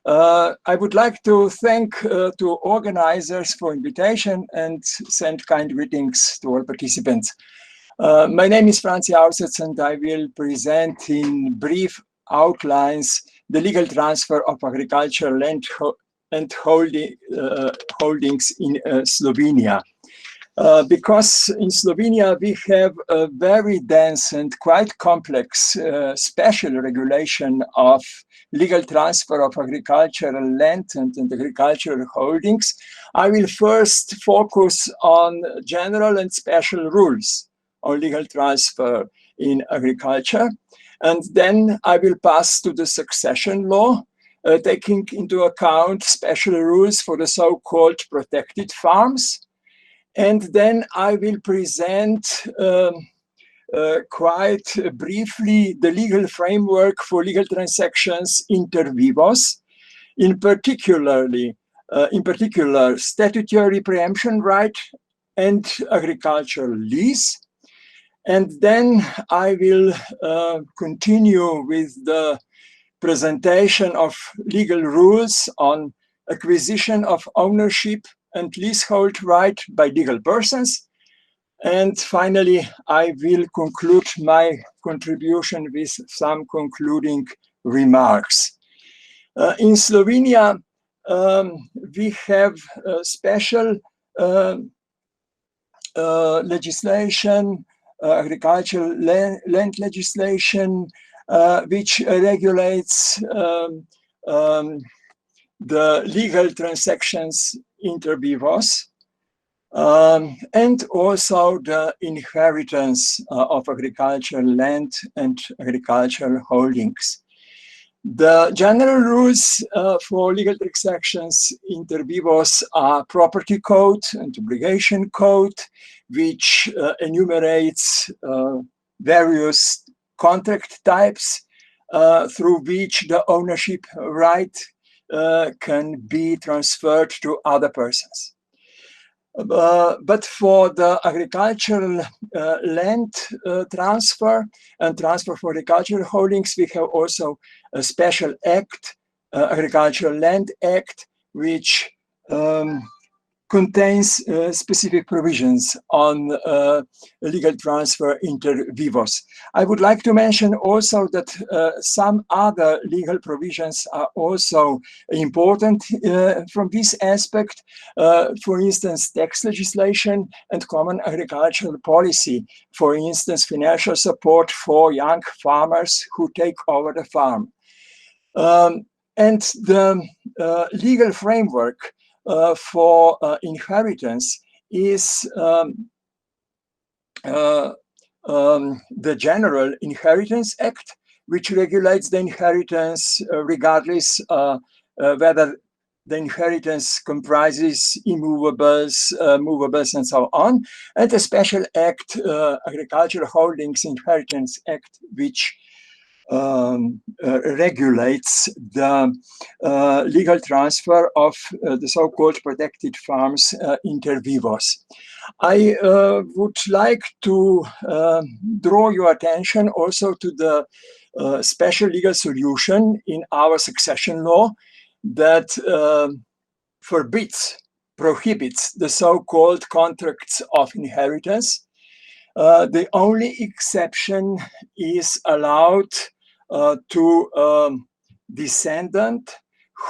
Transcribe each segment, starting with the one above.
I would like to thank to organizers for invitation and send kind greetings to all participants. My name is Franci Avsec, and I will present in brief outlines the legal transfer of agricultural land and holdings in Slovenia. Because in Slovenia we have a very dense and quite complex special regulation of legal transfer of agricultural land and agricultural holdings, I will first focus on general and special rules on legal transfer in agriculture, and then I will pass to the succession law, taking into account special rules for the so-called protected farms. And then I will present quite briefly the legal framework for legal transactions inter vivos, in particular statutory preemption right and agricultural lease. And then I will continue with the presentation of legal rules on acquisition of ownership and leasehold right by legal persons. And finally, I will conclude my contribution with some concluding remarks. In Slovenia, we have special legislation, agricultural land legislation, which regulates the legal transactions inter vivos, and also the inheritance of agricultural land and agricultural holdings. The general rules for legal transactions inter vivos are property code and obligation code, which enumerates various contract types through which the ownership right can be transferred to other persons. But for the agricultural land transfer and transfer for agricultural holdings, we have also a special act, Agricultural Land Act, which contains specific provisions on legal transfer inter vivos. I would like to mention also that some other legal provisions are also important from this aspect. For instance, tax legislation and common agricultural policy. For instance, financial support for young farmers who take over the farm. And the legal framework for inheritance is the General Inheritance Act, which regulates the inheritance regardless whether the inheritance comprises immovables, movables, and so on, and a special act, Agricultural Holdings Inheritance Act, which regulates the legal transfer of the so-called protected farms inter vivos. I would like to draw your attention also to the special legal solution in our succession law that prohibits the so-called contracts of inheritance. The only exception is allowed to descendant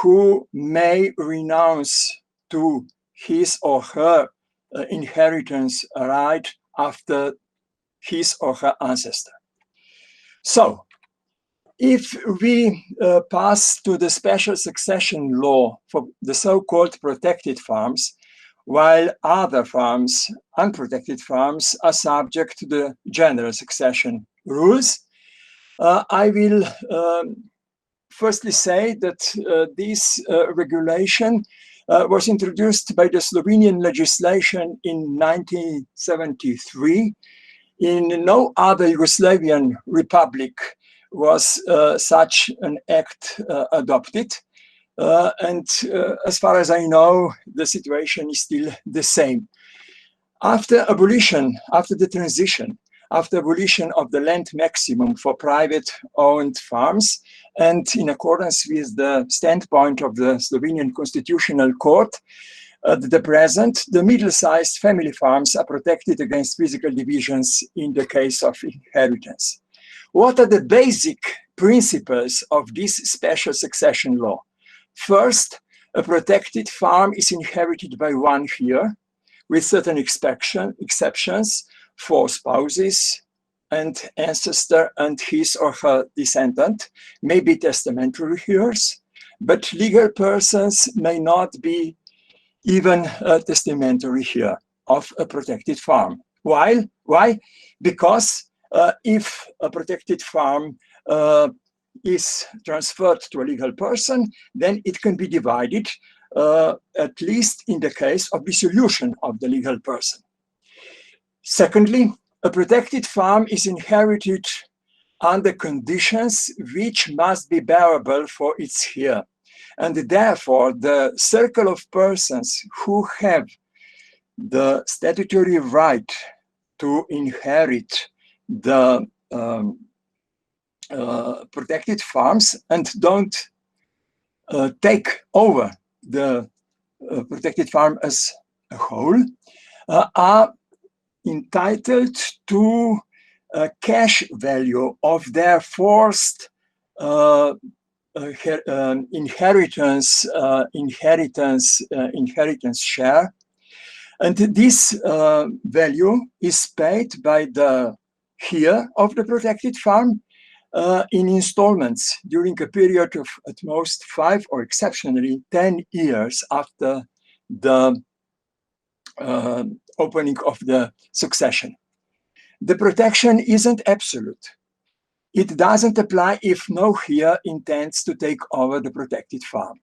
who may renounce to his or her inheritance right after his or her ancestor. So, if we pass to the special succession law for the so-called protected farms, while other farms, unprotected farms, are subject to the general succession rules, I will firstly say that this regulation was introduced by the Slovenian legislation in 1973. In no other Yugoslavian republic was such an act adopted. And as far as I know, the situation is still the same. After abolition, after the transition, after abolition of the land maximum for private-owned farms, and in accordance with the standpoint of the Slovenian Constitutional Court, at the present, the middle-sized family farms are protected against physical divisions in the case of inheritance. What are the basic principles of this special succession law? First, a protected farm is inherited by one heir, with certain exceptions for spouses and ancestor and his or her descendant, may be testamentary heirs, but legal persons may not be even a testamentary heir of a protected farm. Why? Because if a protected farm is transferred to a legal person, then it can be divided, at least in the case of dissolution of the legal person. Secondly, a protected farm is inherited under conditions which must be bearable for its heir. And therefore, the circle of persons who have the statutory right to inherit the protected farms and don't take over the protected farm as a whole are entitled to a cash value of their forced inheritance share, and this value is paid by the heir of the protected farm in installments during a period of at most 5 or exceptionally 10 years after the opening of the succession. The protection isn't absolute. It doesn't apply if no heir intends to take over the protected farm.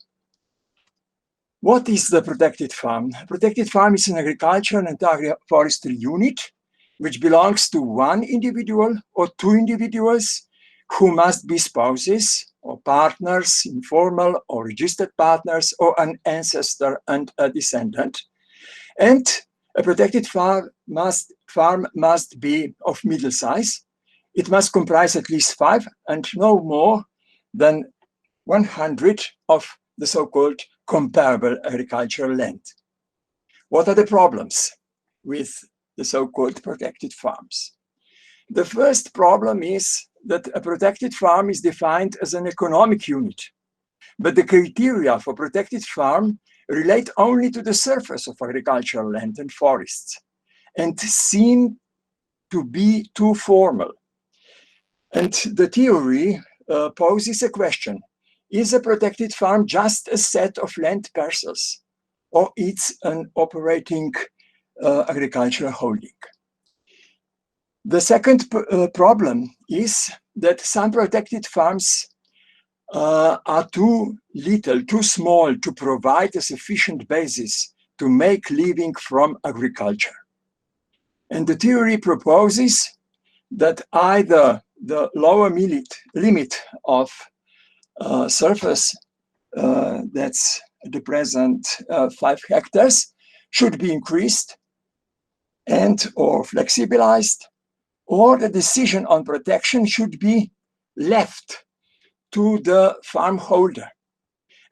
What is the protected farm? A protected farm is an agricultural and agroforestry unit which belongs to one individual or two individuals who must be spouses or partners, informal or registered partners, or an ancestor and a descendant. And a protected farm must be of middle size. It must comprise at least 5 and no more than 100 of the so-called comparable agricultural land. What are the problems with the so-called protected farms? The first problem is that a protected farm is defined as an economic unit, but the criteria for protected farm relate only to the surface of agricultural land and forests and seem to be too formal. And the theory poses a question: is a protected farm just a set of land parcels, or it's an operating agricultural holding? The second problem is that some protected farms are too little, too small to provide a sufficient basis to make living from agriculture. And the theory proposes that either the lower limit of surface, that's at the present 5 hectares, should be increased and or flexibilized, or the decision on protection should be left to the farm holder.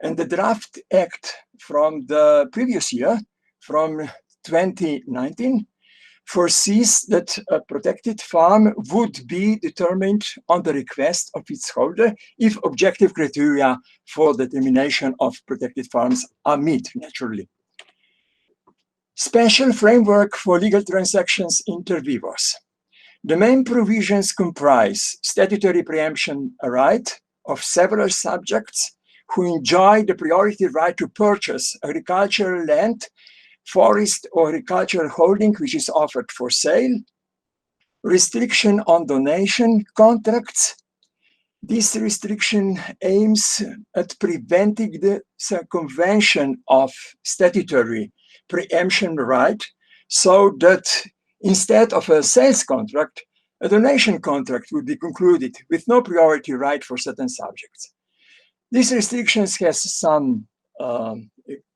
And the draft act from the previous year, from 2019, foresees that a protected farm would be determined on the request of its holder if objective criteria for determination of protected farms are met, naturally. Special framework for legal transactions inter vivos. The main provisions comprise statutory preemption right of several subjects who enjoy the priority right to purchase agricultural land, forest or agricultural holding which is offered for sale, restriction on donation contracts. This restriction aims at preventing the circumvention of statutory preemption right, so that instead of a sales contract, a donation contract would be concluded with no priority right for certain subjects. These restrictions has some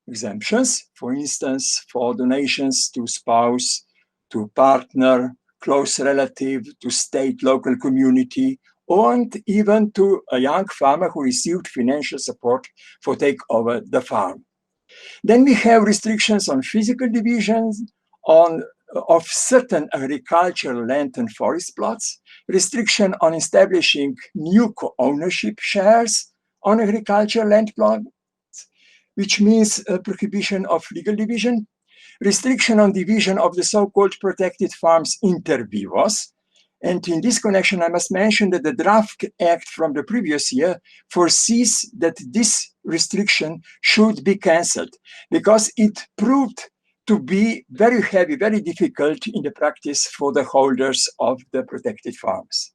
exemptions, for instance, for donations to spouse, to partner, close relative, to state, local community, and even to a young farmer who received financial support for take over the farm. Then we have restrictions on physical divisions of certain agricultural land and forest plots, restriction on establishing new co-ownership shares on agricultural land plots, which means a prohibition of legal division, restriction on division of the so-called protected farms inter vivos. And in this connection, I must mention that the draft act from the previous year foresees that this restriction should be cancelled because it proved to be very heavy, very difficult in the practice for the holders of the protected farms.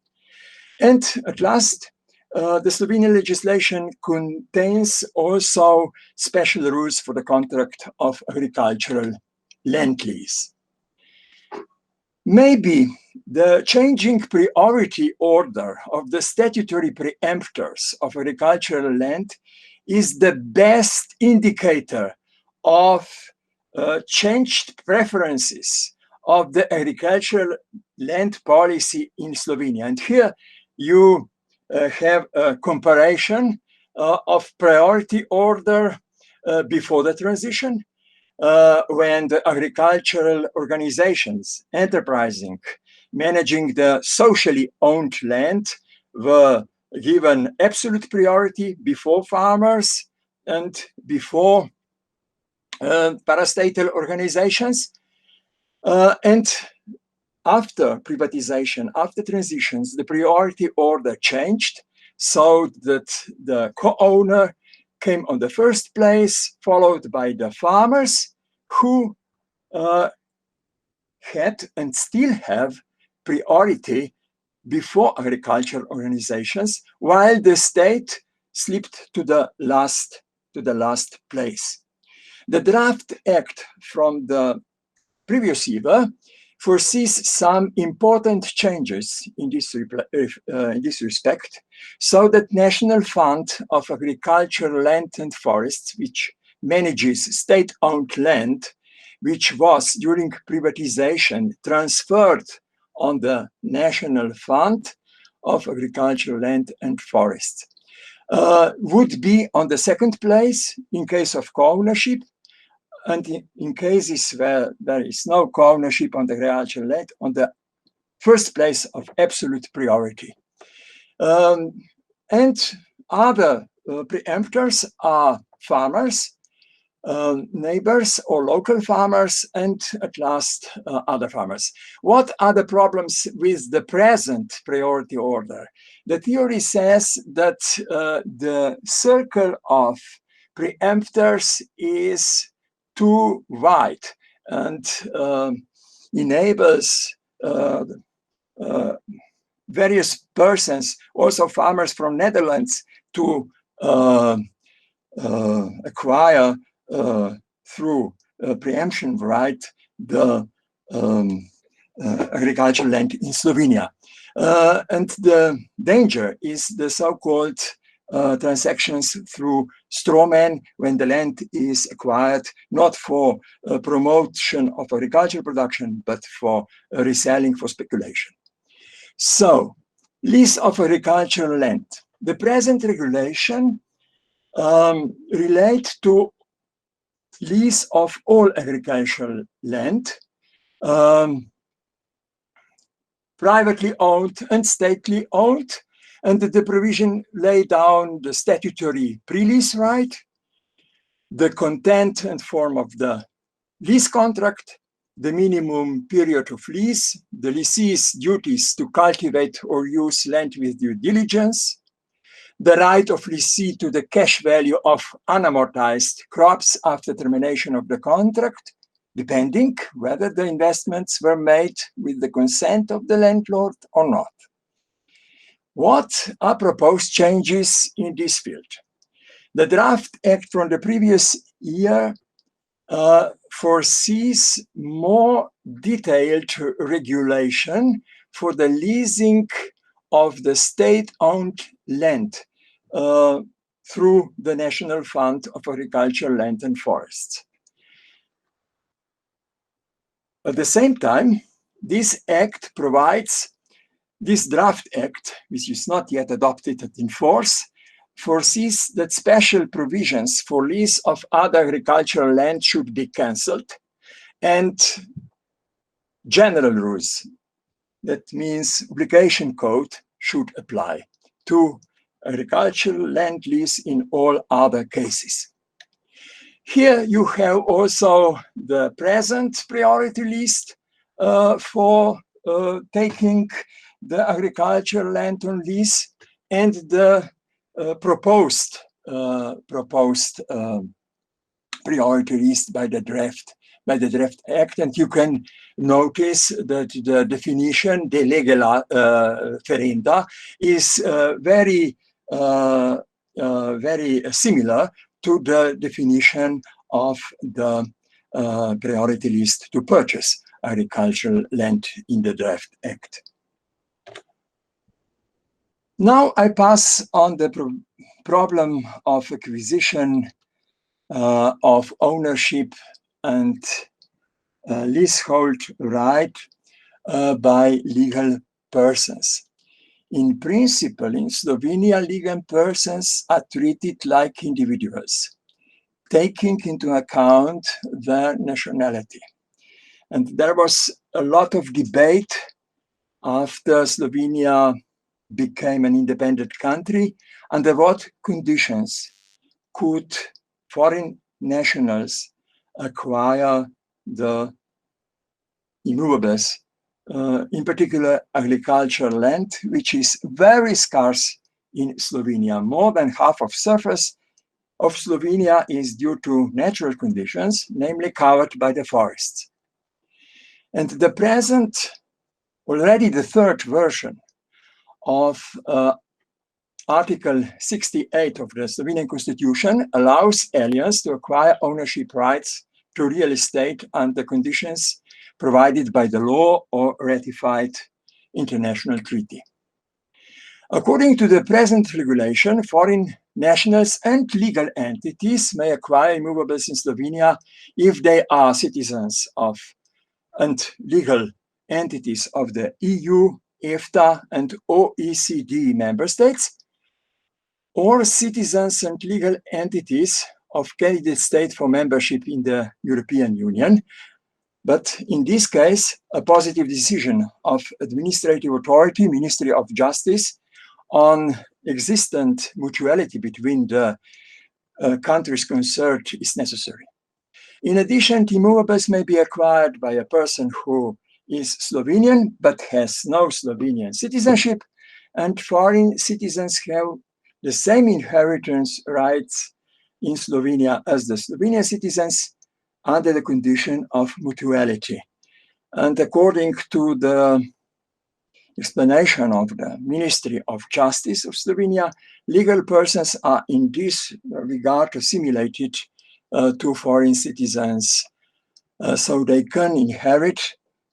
And at last, the Slovenian legislation contains also special rules for the contract of agricultural land lease. Maybe the changing priority order of the statutory preemptors of agricultural land is the best indicator of changed preferences of the agricultural land policy in Slovenia. And here you have a comparison of priority order before the transition, when the agricultural organizations enterprising, managing the socially owned land were given absolute priority before farmers and before parastatal organizations. And after privatization, after transitions, the priority order changed so that the co-owner came on the first place, followed by the farmers who had and still have priority before agricultural organizations, while the state slipped to the last place. The draft act from the previous year foresees some important changes in this respect, so that National Fund of Agricultural Land and Forests, which manages state-owned land, which was during privatization transferred on the National Fund of Agricultural Land and Forests, would be on the second place in case of co-ownership, and in cases where there is no co-ownership on the agricultural land, on the first place of absolute priority. And other preemptors are farmers, neighbors or local farmers, and at last other farmers. What are the problems with the present priority order? The theory says that the circle of preemptors is too wide and enables various persons, also farmers from Netherlands, to acquire through preemption right the agricultural land in Slovenia. And the danger is the so-called transactions through strawman, when the land is acquired not for promotion of agricultural production, but for reselling for speculation. So, lease of agricultural land. The present regulation relates to lease of all agricultural land, privately owned and stately owned, and the provision lay down the statutory pre-lease right, the content and form of the lease contract, the minimum period of lease, the lessee's duties to cultivate or use land with due diligence, the right of lessee to the cash value of unamortized crops after termination of the contract, depending whether the investments were made with the consent of the landlord or not. What are proposed changes in this field? The draft act from the previous year foresees more detailed regulation for the leasing of the state-owned land through the National Fund of Agricultural Land and Forests. At the same time, this act provides, this draft act, which is not yet adopted and in force, foresees that special provisions for lease of other agricultural land should be cancelled, and general rules, that means obligation code, should apply to agricultural land lease in all other cases. Here you have also the present priority list for taking the agricultural land on lease, and the proposed priority list by the draft act. And you can notice that the definition de lege ferenda is very similar to the definition of the priority list to purchase agricultural land in the draft act. Now I pass on the problem of acquisition of ownership and leasehold right by legal persons. In principle, in Slovenia, legal persons are treated like individuals, taking into account their nationality. And there was a lot of debate after Slovenia became an independent country, under what conditions could foreign nationals acquire the immovables, in particular agricultural land, which is very scarce in Slovenia. More than half of surface of Slovenia is due to natural conditions, namely covered by the forests. And the present, already the third version of Article 68 of the Slovenian Constitution allows aliens to acquire ownership rights to real estate under conditions provided by the law or ratified international treaty. According to the present regulation, foreign nationals and legal entities may acquire immovables in Slovenia if they are citizens of and legal entities of the EU, EFTA, and OECD member states, or citizens and legal entities of candidate state for membership in the European Union. But in this case, a positive decision of administrative authority, Ministry of Justice, on existent mutuality between the countries concerned is necessary. In addition, immovables may be acquired by a person who is Slovenian but has no Slovenian citizenship, and foreign citizens have the same inheritance rights in Slovenia as the Slovenian citizens under the condition of mutuality. And according to the explanation of the Ministry of Justice of Slovenia, legal persons are in this regard assimilated to foreign citizens, so they can inherit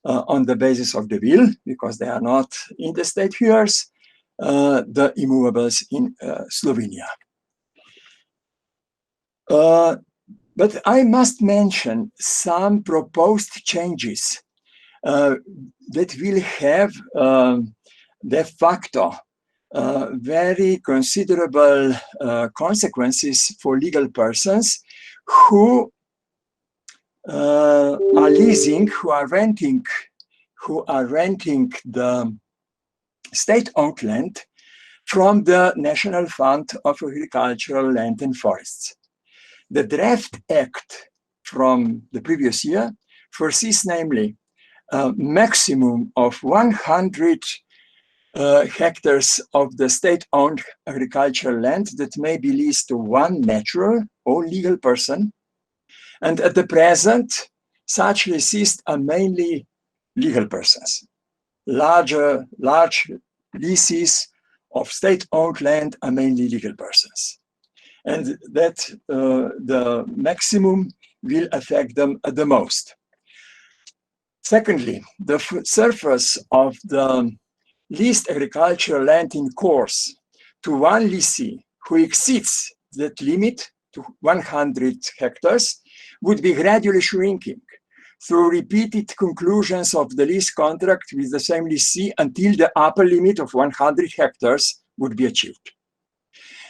on the basis of the will, because they are not interstate heirs, the immovables in Slovenia. But I must mention some proposed changes that will have de facto very considerable consequences for legal persons who are leasing, who are renting the state-owned land from the National Fund of Agricultural Land and Forests. The draft act from the previous year foresees namely a maximum of 100 hectares of the state-owned agricultural land that may be leased to one natural or legal person. And at the present, such leases are mainly legal persons. Large leases of state-owned land are mainly legal persons. And that the maximum will affect them at the most. Secondly, the surface of the leased agricultural land in course to one leasee who exceeds that limit to 100 hectares would be gradually shrinking through repeated conclusions of the lease contract with the same lessee until the upper limit of 100 hectares would be achieved.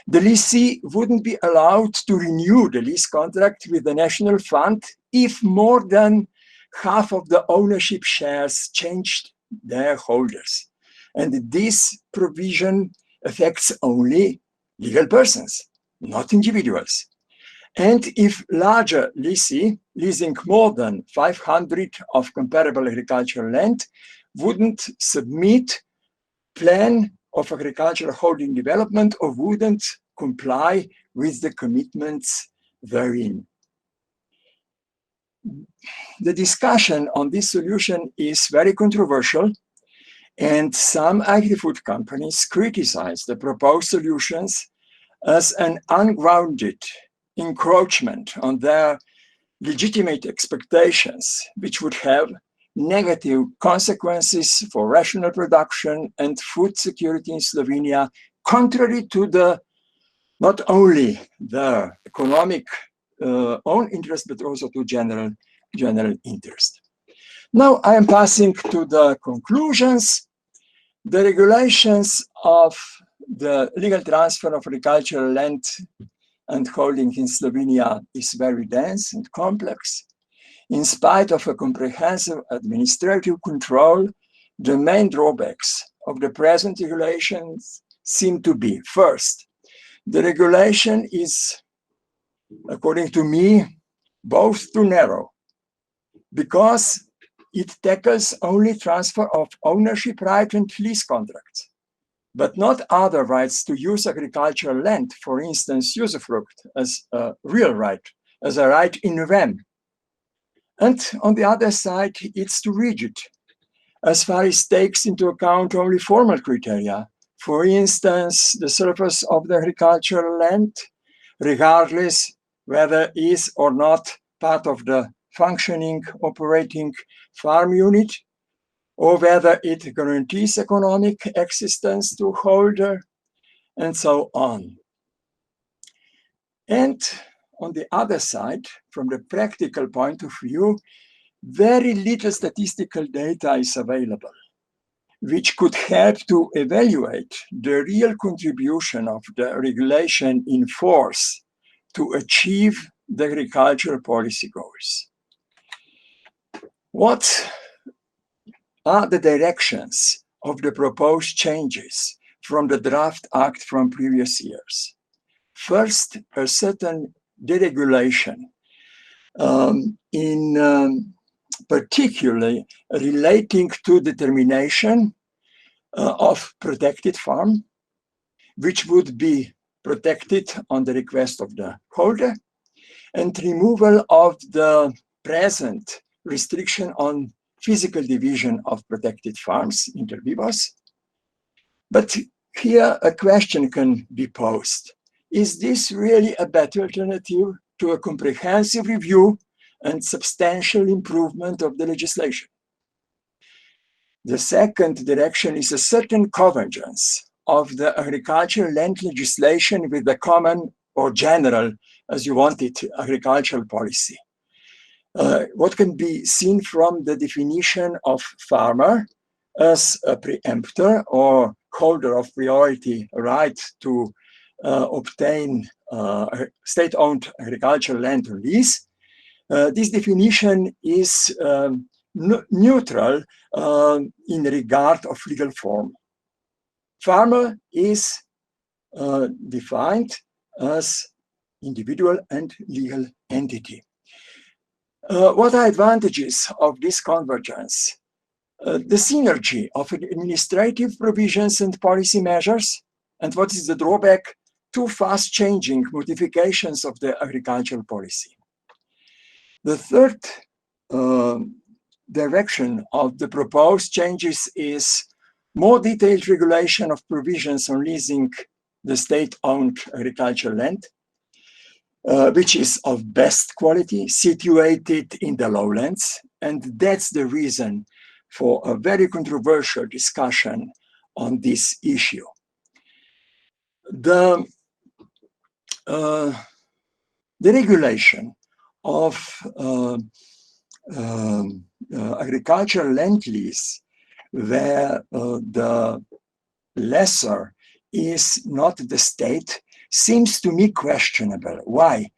The lessee wouldn't be allowed to renew the lease contract with the national fund if more than half of the ownership shares changed their holders. And this provision affects only legal persons, not individuals. And if larger lessee, leasing more than 500 of comparable agricultural land, wouldn't submit plan of agricultural holding development or wouldn't comply with the commitments therein. The discussion on this solution is very controversial, and some agri-food companies criticize the proposed solutions as an ungrounded encroachment on their legitimate expectations, which would have negative consequences for rational production and food security in Slovenia, contrary to the not only the economic own interest, but also to general interest. Now I am passing to the conclusions. The regulations of the legal transfer of agricultural land and holding in Slovenia is very dense and complex. In spite of a comprehensive administrative control, the main drawbacks of the present regulations seem to be, first, the regulation is, according to me, both too narrow, because it tackles only transfer of ownership right and lease contracts, but not other rights to use agricultural land, for instance, usufruct as a real right, as a right in rem. And on the other side, it's too rigid, as far as takes into account only formal criteria. For instance, the surface of the agricultural land, regardless whether is or not part of the functioning, operating farm unit, or whether it guarantees economic existence to holder, and so on. And on the other side, from the practical point of view, very little statistical data is available, which could help to evaluate the real contribution of the regulation in force to achieve the agricultural policy goals. What are the directions of the proposed changes from the draft act from previous years? First, a certain deregulation, particularly relating to determination of protected farm, which would be protected on the request of the holder, and removal of the present restriction on physical division of protected farms, inter vivos. But here a question can be posed. Is this really a better alternative to a comprehensive review and substantial improvement of the legislation? The second direction is a certain convergence of the agricultural land legislation with the common or general, as you want it, agricultural policy. What can be seen from the definition of farmer as a preemptor or holder of priority right to obtain state-owned agricultural land or lease. This definition is neutral in regard of legal form. Farmer is defined as individual and legal entity. What are advantages of this convergence? The synergy of administrative provisions and policy measures, and what is the drawback? Too fast changing modifications of the agricultural policy. The third direction of the proposed changes is more detailed regulation of provisions on leasing the state-owned agricultural land, which is of best quality, situated in the lowlands, and that's the reason for a very controversial discussion on this issue. The regulation of agricultural land lease, where the lessor is not the state, seems to me questionable. Why?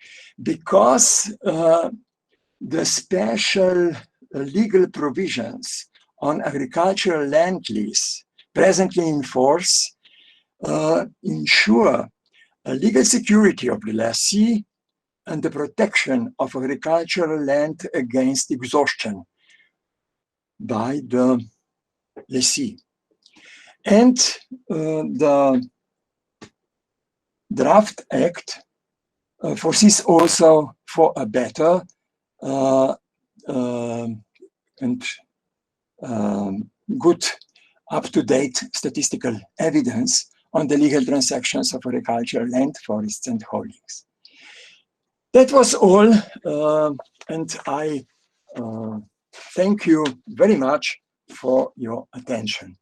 Because the special legal provisions on agricultural land lease presently in force ensure a legal security of the lessee and the protection of agricultural land against exhaustion by the lessee. And the draft act foresees also for a better and good up-to-date statistical evidence on the legal transactions of agricultural land, forests, and holdings. That was all, and I thank you very much for your attention.